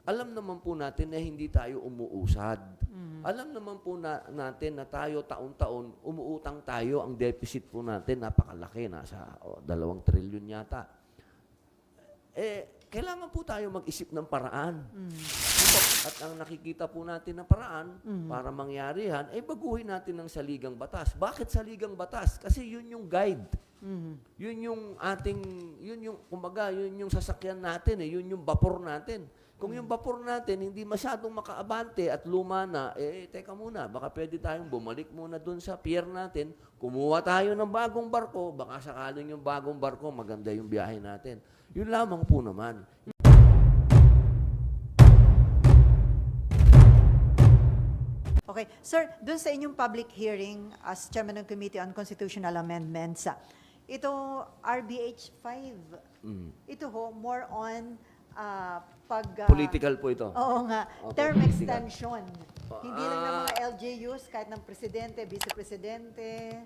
alam naman po natin na hindi tayo umuusad. Alam naman po natin na tayo taon-taon, umuutang tayo, ang deficit po natin napakalaki, nasa 2 trilyon yata. Kailangan po tayo mag-isip ng paraan. At ang nakikita po natin na paraan para mangyari yan, baguhin natin ng saligang batas. Bakit saligang batas? Kasi yun yung guide. Yun yung ating, kumbaga, yun yung sasakyan natin, yun yung vapor natin. Kung yung vapor natin hindi masyadong makaabante at luma na, teka muna, baka pwede tayong bumalik muna dun sa pier natin, kumuha tayo ng bagong barko, baka sakaling yung bagong barko, maganda yung biyahe natin. Yun lamang po naman. Okay. Sir, dun sa inyong public hearing as Chairman ng Committee on Constitutional Amendments, ito RBH 5, ito ho, more on Political po ito. Oo nga, Okay, term political. extension. Hindi lang ng mga LGUs, kahit ng presidente, vice-presidente.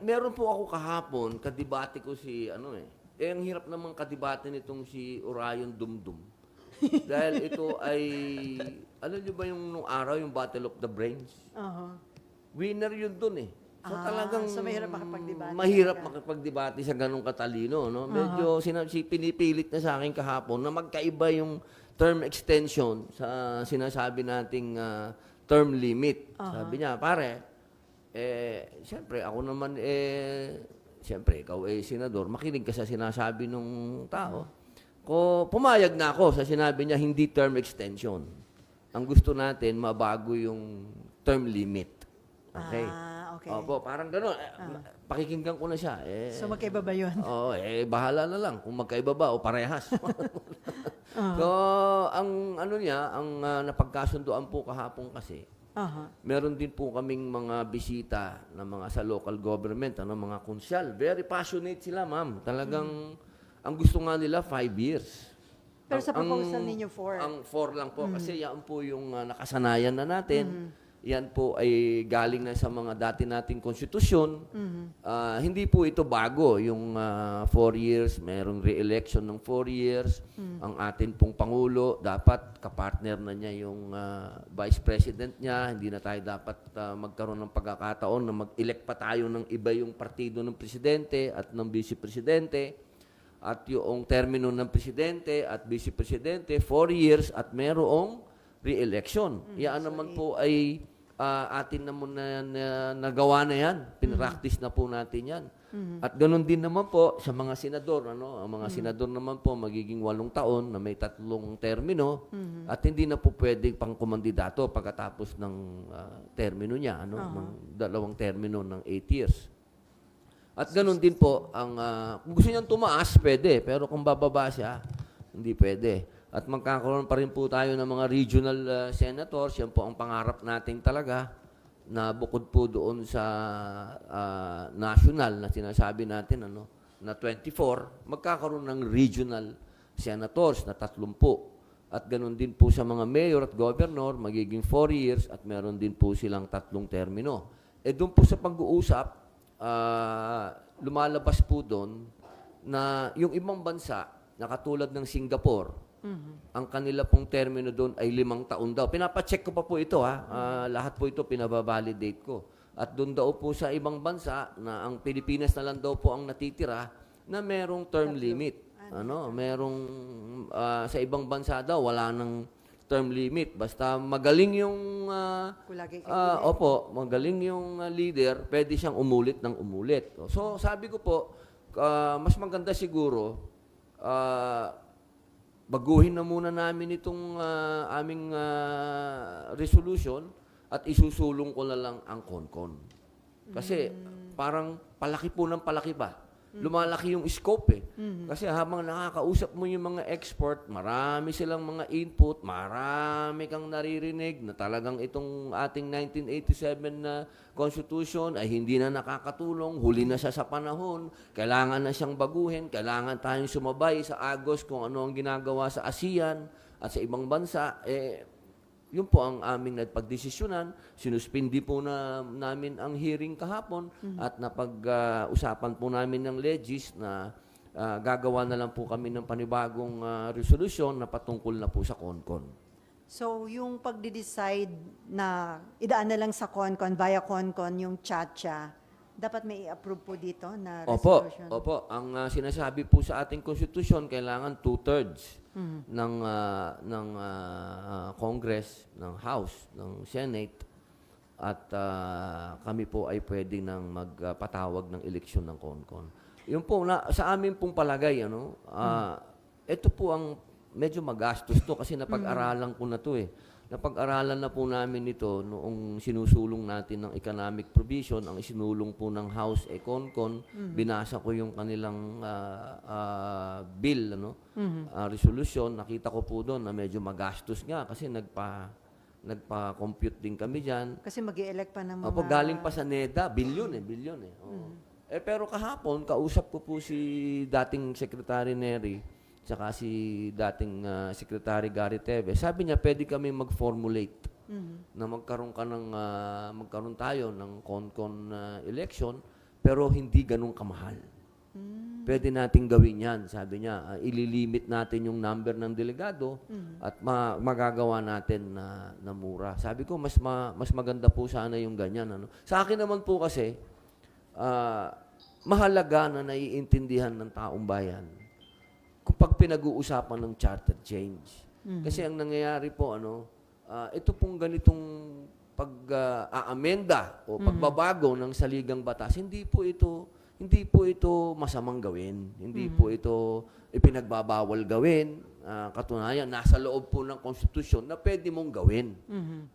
Meron po ako kahapon, kadibate ko si, ang hirap namang kadibate nitong si Orion Dumdum. Dahil ito ay, alam niyo ba yung nung araw, yung Battle of the Brains? Winner yun dun eh. So talagang so mahirap makipagdebate. mahirap makipagdebate sa ganung katalino, no? Medyo pinipilit na sa akin kahapon na magkaiba yung term extension sa sinasabi nating term limit. Sabi niya, pare, siyempre ako naman siyempre ikaw senador, makinig ka sa sinasabi ng tao. Pumayag na ako sa sinabi niya hindi term extension. Ang gusto natin mabago yung term limit. Okay? Okay. Opo, parang gano'n. Pakikinggan ko na siya. So magkaiba ba yun? Oo, bahala na lang kung magkaiba ba o parehas. So, ang napagkasunduan po kahapon kasi, meron din po kaming mga bisita na mga sa local government, mga konsyal. Very passionate sila, ma'am. Talagang, ang gusto nga nila, 5 years. Pero sa proposal ninyo, 4. Ang 4 lang po. Kasi yan po yung nakasanayan na natin. Yan po ay galing na sa mga dati nating konstitusyon. Hindi po ito bago. Yung 4 years, mayroong re-election ng 4 years. Ang atin pong Pangulo, dapat kapartner na niya yung Vice President niya. Hindi na tayo dapat magkaroon ng pagkakataon na mag-elect pa tayo ng iba yung partido ng Presidente at ng Vice Presidente. At yung termino ng Presidente at Vice Presidente, 4 years at mayroong re-election. Yan naman po ay atin na muna nagawa na yan. Pinractice na po natin yan. At ganun din naman po sa mga senador. Ang mga senador naman po magiging 8 taon na may 3 termino at hindi na po pwedeng pang kumandidato pagkatapos ng termino niya. Ng 2 termino ng 8 years. At ganun din po, kung gusto niyang tumaas, pwede. Pero kung bababa siya, hindi pwede. At magkakaroon pa rin po tayo ng mga regional senators. Yan po ang pangarap natin talaga na bukod po doon sa national na sinasabi natin, na 24, magkakaroon ng regional senators na 30. At ganun din po sa mga mayor at governor, magiging 4 years at meron din po silang 3 termino. Doon po sa pag-uusap, lumalabas po doon na yung ibang bansa, na katulad ng Singapore, ang kanila pong termino doon ay 5 taon daw. Pinapacheck ko pa po ito, lahat po ito pinababalidate ko. At doon daw po sa ibang bansa, na ang Pilipinas na lang daw po ang natitira, na merong term limit. Merong, sa ibang bansa daw, wala nang term limit. Basta magaling yung, magaling yung leader, pwede siyang umulit ng umulit. So, sabi ko po, mas maganda siguro, baguhin na muna namin itong aming resolution at isusulong ko na lang ang CONCON. Kasi parang palaki po ng palaki pa. Lumalaki yung scope eh. Kasi habang nakakausap mo yung mga expert, marami silang mga input, marami kang naririnig na talagang itong ating 1987 na Constitution ay hindi na nakakatulong, huli na siya sa panahon, kailangan na siyang baguhin, kailangan tayong sumabay sa Agos kung ano ang ginagawa sa ASEAN at sa ibang bansa. Yun po ang aming nagpagdesisyonan. Sinuspindi po namin ang hearing kahapon at napag-usapan po namin ng legis na gagawa na lang po kami ng panibagong resolusyon na patungkol na po sa CONCON. So, yung pagde-decide na idaan na lang sa CONCON, via CONCON, yung CHATCHA, dapat may i-approve po dito na resolution? Opo. Ang sinasabi po sa ating konstitusyon, kailangan 2/3 ng Congress, ng House, ng Senate, at kami po ay pwede nang magpatawag ng eleksyon ng CONCON. Yun po, sa amin pong palagay, ito po ang medyo magastos to kasi napag-aralan ko na to eh. Napag-aralan na po namin ito noong sinusulong natin ng economic provision, ang isinulong po ng House CONCON, binasa ko yung kanilang bill, resolution, nakita ko po doon na medyo magastos nga kasi nagpa-compute din kami diyan. Kasi mag-i-elect pa ng mga... Opo, galing pa sa NEDA, bilyon eh. Oo. Pero kahapon, kausap ko po si dating Secretary Nery, tsaka si dating Secretary Gary Teves. Sabi niya, pwede kami mag-formulate na magkaroon tayo ng CONCON election, pero hindi ganun kamahal. Pwede nating gawin yan. Sabi niya, ililimit natin yung number ng delegado at magagawa natin na mura. Sabi ko, mas maganda po sana yung ganyan. Sa akin naman po kasi, mahalaga na naiintindihan ng taong bayan kapag pinag-uusapan ng charter change. Kasi ang nangyayari po, ito pong ganitong pag-aamenda o pagbabago ng saligang batas, hindi po ito masamang gawin. Hindi po ito ipinagbabawal gawin. Katunayan, nasa loob po ng konstitusyon na pwede mong gawin.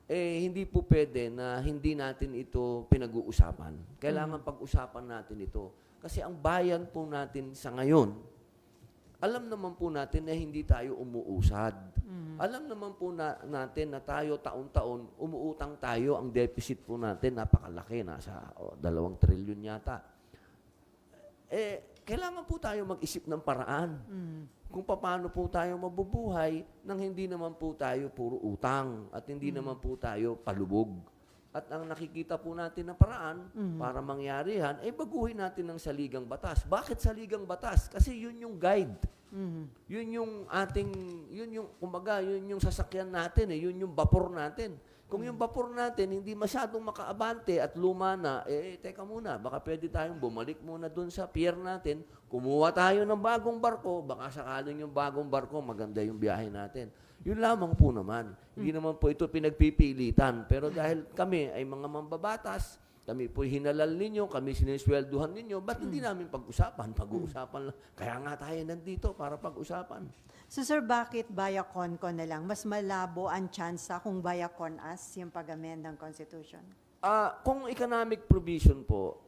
Hindi po pwede na hindi natin ito pinag-uusapan. Kailangan pag-usapan natin ito. Kasi ang bayan po natin sa ngayon, alam naman po natin na hindi tayo umuusad. Alam naman po natin na tayo taon-taon, umuutang tayo, ang deficit po natin napakalaki, nasa 2 trilyon yata. Kailangan po tayo mag-isip ng paraan kung paano po tayo mabubuhay nang hindi naman po tayo puro utang at hindi naman po tayo palubog. At ang nakikita po natin na paraan para mangyari yan, baguhin natin ng saligang batas. Bakit saligang batas? Kasi yun yung guide. Yun yung sasakyan natin, yun yung vapor natin. Kung yung vapor natin hindi masyadong makaabante at luma na, teka muna, baka pwede tayong bumalik muna dun sa pier natin, kumuha tayo ng bagong barko, baka sakaling yung bagong barko, maganda yung biyahe natin. Yun lamang po naman. Hindi naman po ito pinagpipilitan. Pero dahil kami ay mga mambabatas, kami po hinalal ninyo, kami siniswelduhan ninyo, ba't hindi namin pag-usapan? Pag-uusapan lang. Kaya nga tayo nandito para pag-usapan. So sir, bakit via CONCON na lang? Mas malabo ang tsansa kung via CONAS yung pag-amend ng Constitution? Kung economic provision po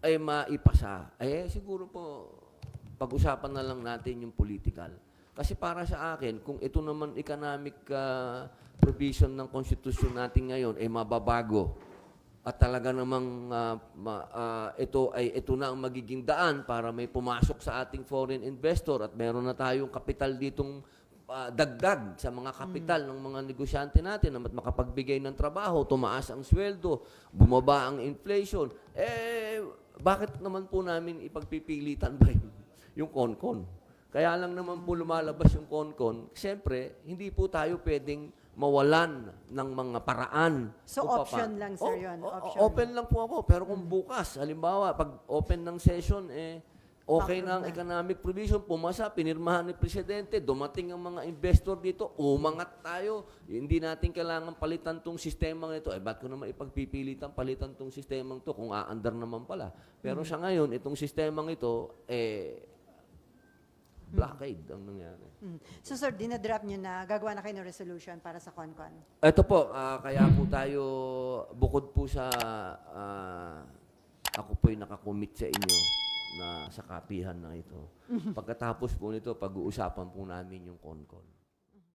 ay maipasa, siguro po pag-usapan na lang natin yung political. Kasi para sa akin, kung ito naman economic provision ng Constitution natin ngayon ay mababago at talaga namang ito na ang magiging daan para may pumasok sa ating foreign investor at meron na tayong kapital ditong dagdag sa mga kapital ng mga negosyante natin na makapagbigay ng trabaho, tumaas ang sweldo, bumaba ang inflation, bakit naman po namin ipagpipilitan ba yung CONCON? Kaya lang naman po lumalabas yung CONCON, siyempre, hindi po tayo pwedeng mawalan ng mga paraan. So option lang, sir, yun? Open lang po ako. Pero kung bukas, halimbawa, pag open ng session, okay na ang economic provision, pumasa, pinirmahan ni Presidente, dumating ang mga investor dito, umangat tayo. Hindi natin kailangan palitan tong sistemang ito. Ba't ko naman ipagpipilitan palitan tong sistemang ito kung aandar naman pala? Pero sa ngayon, itong sistemang ito, blockade ang nangyari. So sir, dinadrop nyo na, gagawa na kayo ng resolution para sa CONCON? Ito po, kaya po tayo, bukod po sa, ako po'y nakakommit sa inyo na sa kapihan na ito. Pagkatapos po nito, pag-uusapan po namin yung CONCON.